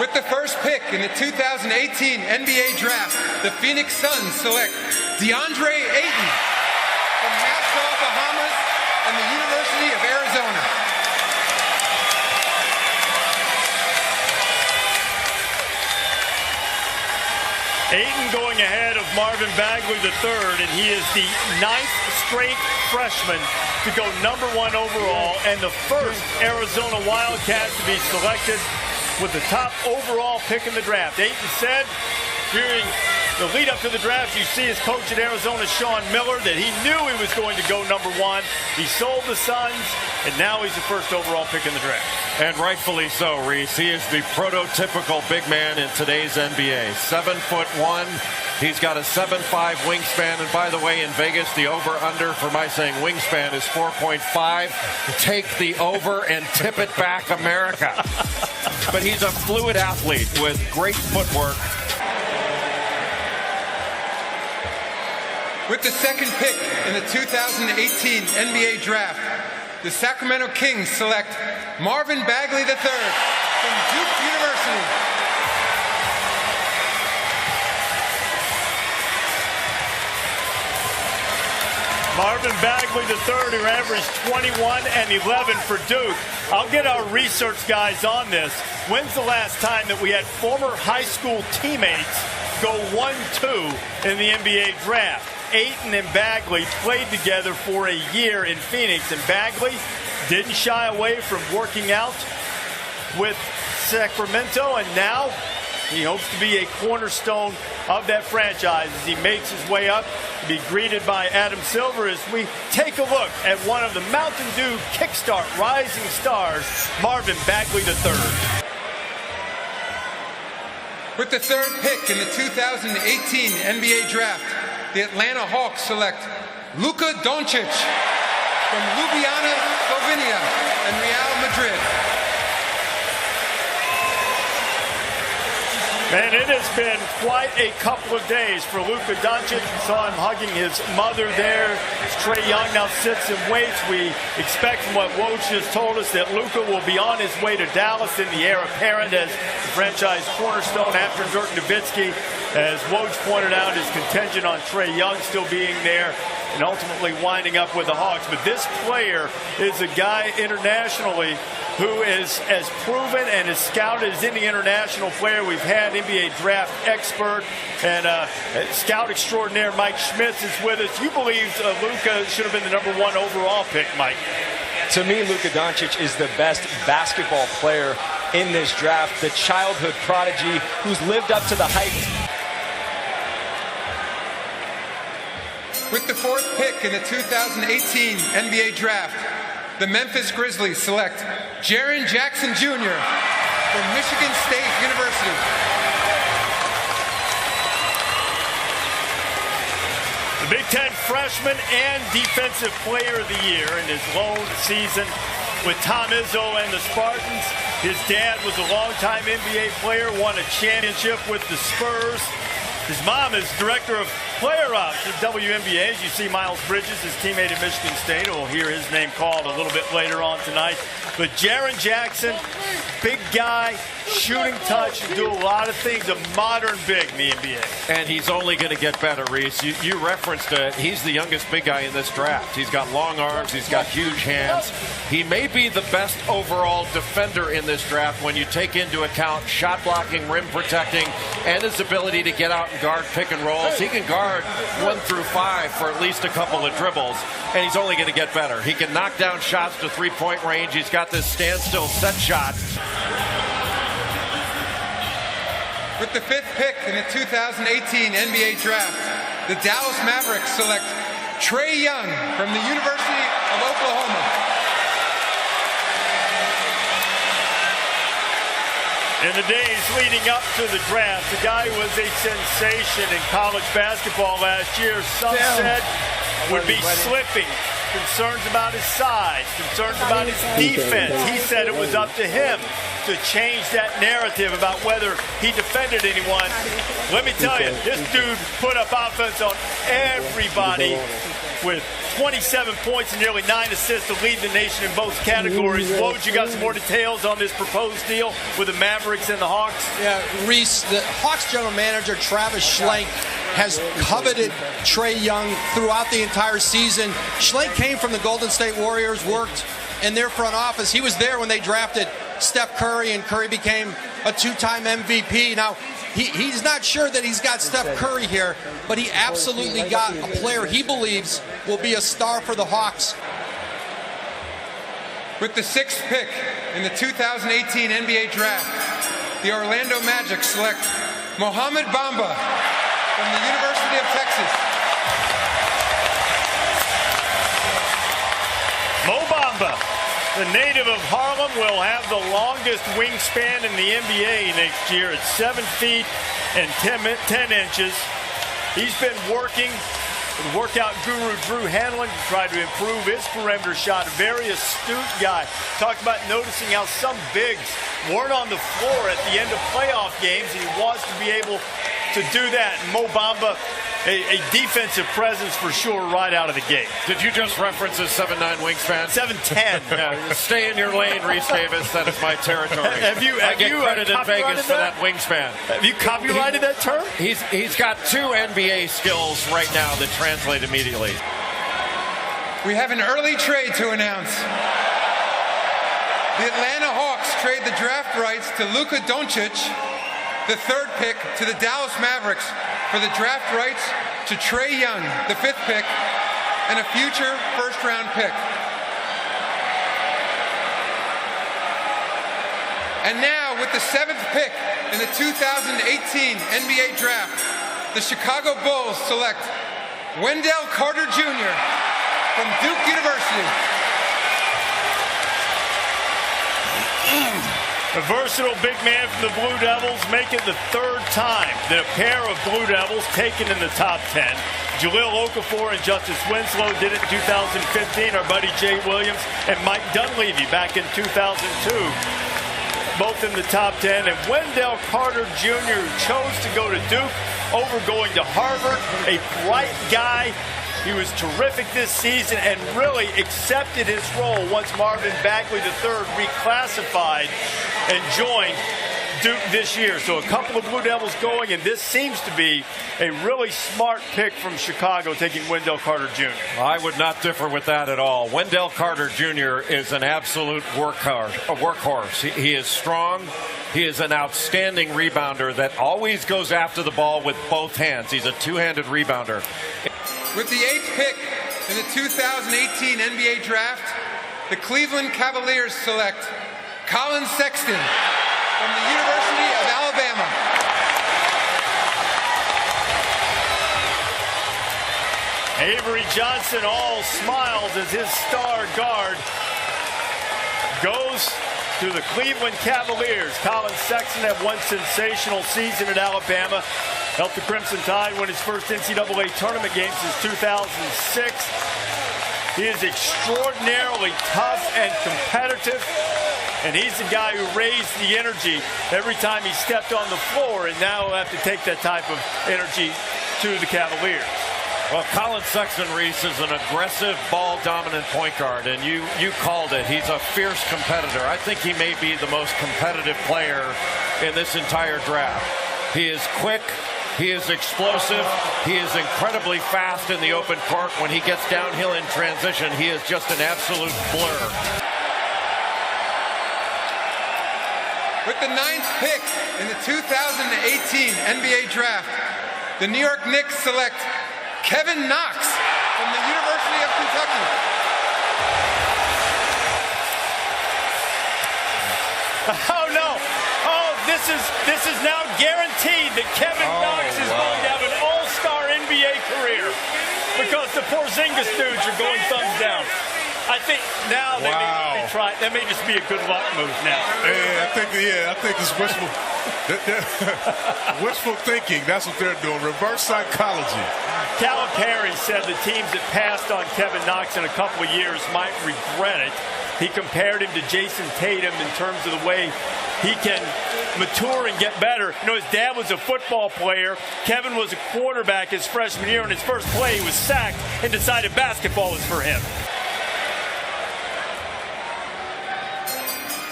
With the first pick in the 2018 NBA Draft, the Phoenix Suns select DeAndre Ayton from Nassau, Bahamas, and the University of Arizona. Ayton going ahead of Marvin Bagley III, and he is the 9th straight freshman to go #1 overall and the first Arizona Wildcat to be selected with the top overall pick in the draft. Ayton said during the lead up to the draft, you see his coach at Arizona, Sean Miller, that he knew he was going to go #1. He sold the Suns, and now he's the first overall pick in the draft. And rightfully so, Reese. He is the prototypical big man in today's NBA. 7'1". He's got a 7'5" wingspan. And by the way, in Vegas, the over-under for my saying wingspan is 4.5. Take the over and tip it back, America. But he's a fluid athlete with great footwork. With the second pick in the 2018 NBA Draft, the Sacramento Kings select Marvin Bagley III from Duke University. Marvin Bagley III, who averaged 21 and 11 for Duke. I'll get our research guys on this. When's the last time that we had former high school teammates go 1-2 in the NBA Draft? Ayton and Bagley played together for a year in Phoenix, and Bagley didn't shy away from working out with Sacramento, and now he hopes to be a cornerstone of that franchise as he makes his way up to be greeted by Adam Silver as we take a look at one of the Mountain Dew Kickstart Rising Stars, Marvin Bagley III. With the third pick in the 2018 NBA Draft, the Atlanta Hawks select Luka Doncic from Ljubljana, Slovenia, and Real Madrid. And it has been quite a couple of days for Luka Doncic. We saw him hugging his mother there. As Trey Young now sits and waits. We expect from what Woj just told us that Luka will be on his way to Dallas in the heir apparent as the franchise cornerstone after Dirk Nowitzki. As Woj pointed out, his contingent on Trey Young still being there and ultimately winding up with the Hawks. But this player is a guy internationally who is as proven and as scouted as any international player we've had. NBA draft expert and scout extraordinaire Mike Schmitz is with us. You believe Luka should have been the #1 overall pick, Mike? To me, Luka Doncic is the best basketball player in this draft, the childhood prodigy who's lived up to the hype. With the fourth pick in the 2018 NBA Draft, the Memphis Grizzlies select Jaren Jackson Jr. from Michigan State University. The Big Ten freshman and defensive player of the year in his lone season with Tom Izzo and the Spartans. His dad was a longtime NBA player, won a championship with the Spurs. His mom is director of player ops at WNBA. As you see Miles Bridges, his teammate at Michigan State, who will hear his name called a little bit later on tonight. But Jaren Jackson, big guy, shooting touch, can do a lot of things, a modern big in the NBA. And he's only going to get better, Reese. You referenced it. He's the youngest big guy in this draft. He's got long arms. He's got huge hands. He may be the best overall defender in this draft when you take into account shot blocking, rim protecting, and his ability to get out and guard pick and rolls. He can guard 1 through 5 for at least a couple of dribbles, and he's only going to get better. He can knock down shots to three-point range. He's got this standstill set shot. With the fifth pick in the 2018 NBA Draft, the Dallas Mavericks select Trey Young from the University of Oklahoma. In the days leading up to the draft, the guy who was a sensation in college basketball last year, some said would be slipping. Concerns about his size, concerns about his defense. He said it was up to him to change that narrative about whether he defended anyone. Let me tell you, this dude put up offense on everybody with 27 points and nearly 9 assists to lead the nation in both categories. Woj, you got some more details on this proposed deal with the Mavericks and the Hawks? Yeah, Reese, the Hawks general manager, Travis Schlenk, has coveted Trey Young throughout the entire season. Schlenk came from the Golden State Warriors, worked in their front office. He was there when they drafted Steph Curry, and Curry became a 2-time MVP. Now, he's not sure that he's got Steph Curry here, but he absolutely got a player he believes will be a star for the Hawks. With the 6th pick in the 2018 NBA Draft, the Orlando Magic select Moe Bamba from the University of Texas. Moe Bamba, the native of Harlem, will have the longest wingspan in the NBA next year at 7 feet and 10 inches. He's been working with workout guru Drew Hanlon to try to improve his perimeter shot. A very astute guy. Talked about noticing how some bigs weren't on the floor at the end of playoff games, and he wants to be able to do that. Moe Bamba, a defensive presence for sure right out of the gate. Did you just reference his 7'9" wingspan? 7'10". Yeah, stay in your lane, Reese Davis. That is my territory. I get credit in Vegas for that wingspan. Have you copyrighted that term? He's got 2 NBA skills right now that translate immediately. We have an early trade to announce. The Atlanta Hawks trade the draft rights to Luka Doncic, the 3rd pick, to the Dallas Mavericks for the draft rights to Trey Young, the 5th pick, and a future 1st-round pick. And now, with the 7th pick in the 2018 NBA Draft, the Chicago Bulls select Wendell Carter Jr. from Duke University. A versatile big man from the Blue Devils, make it the 3rd time that a pair of Blue Devils taken in the top 10. Jahlil Okafor and Justice Winslow did it in 2015. Our buddy Jay Williams and Mike Dunleavy back in 2002. Both in the top 10. And Wendell Carter Jr., who chose to go to Duke over going to Harvard, a bright guy. He was terrific this season and really accepted his role once Marvin Bagley III reclassified and joined Duke this year. So a couple of Blue Devils going, and this seems to be a really smart pick from Chicago, taking Wendell Carter Jr. I would not differ with that at all. Wendell Carter Jr. is an absolute workhorse. He is strong. He is an outstanding rebounder that always goes after the ball with both hands. He's a 2-handed rebounder. With the 8th pick in the 2018 NBA Draft, the Cleveland Cavaliers select Collin Sexton from the University of Alabama. Avery Johnson all smiles as his star guard goes to the Cleveland Cavaliers. Collin Sexton had one sensational season at Alabama. Helped the Crimson Tide win his first NCAA tournament game since 2006. He is extraordinarily tough and competitive, and he's the guy who raised the energy every time he stepped on the floor, and now he'll have to take that type of energy to the Cavaliers. Well, Collin Sexton, Reese, is an aggressive, ball-dominant point guard, and you called it. He's a fierce competitor. I think he may be the most competitive player in this entire draft. He is quick. He is explosive. He is incredibly fast in the open court. When he gets downhill in transition, he is just an absolute blur. With the 9th pick in the 2018 NBA Draft, the New York Knicks select Kevin Knox from the University of Kentucky. Oh no! Oh, this is now guaranteed that Kevin Knox is going to have an all-star NBA career because the Porzingis dudes are going thumbs down. I think now they may try. That may just be a good luck move now. I think it's wishful thinking. That's what they're doing. Reverse psychology. Calipari said the teams that passed on Kevin Knox in a couple of years might regret it. He compared him to Jason Tatum in terms of the way he can mature and get better. You know, his dad was a football player. Kevin was a quarterback his freshman year. In his first play, he was sacked and decided basketball was for him.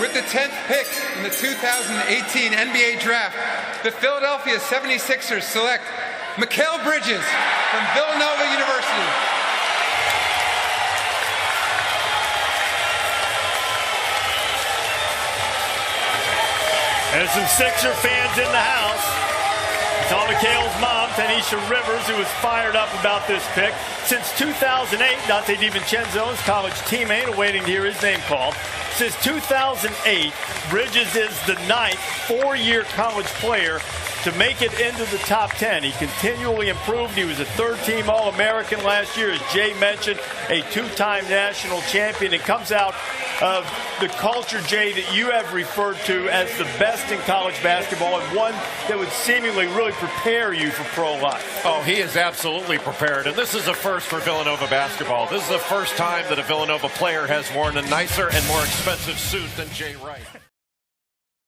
With the 10th pick in the 2018 NBA Draft, the Philadelphia 76ers select Mikkel Bridges from Villanova University. There's some Sixer fans in the house. Saw Mikhail's mom, Tanisha Rivers, who was fired up about this pick. Since 2008, Dante DiVincenzo, his college teammate, awaiting to hear his name called. Since 2008, Bridges is the 9th four-year college player to make it into the top 10. He continually improved. He was a third-team All-American last year, as Jay mentioned, a two-time national champion. It comes out of the culture, Jay, that you have referred to as the best in college basketball and one that would seemingly really prepare you for pro life. Oh, he is absolutely prepared, and this is a first for Villanova basketball. This is the first time that a Villanova player has worn a nicer and more expensive suit than Jay Wright.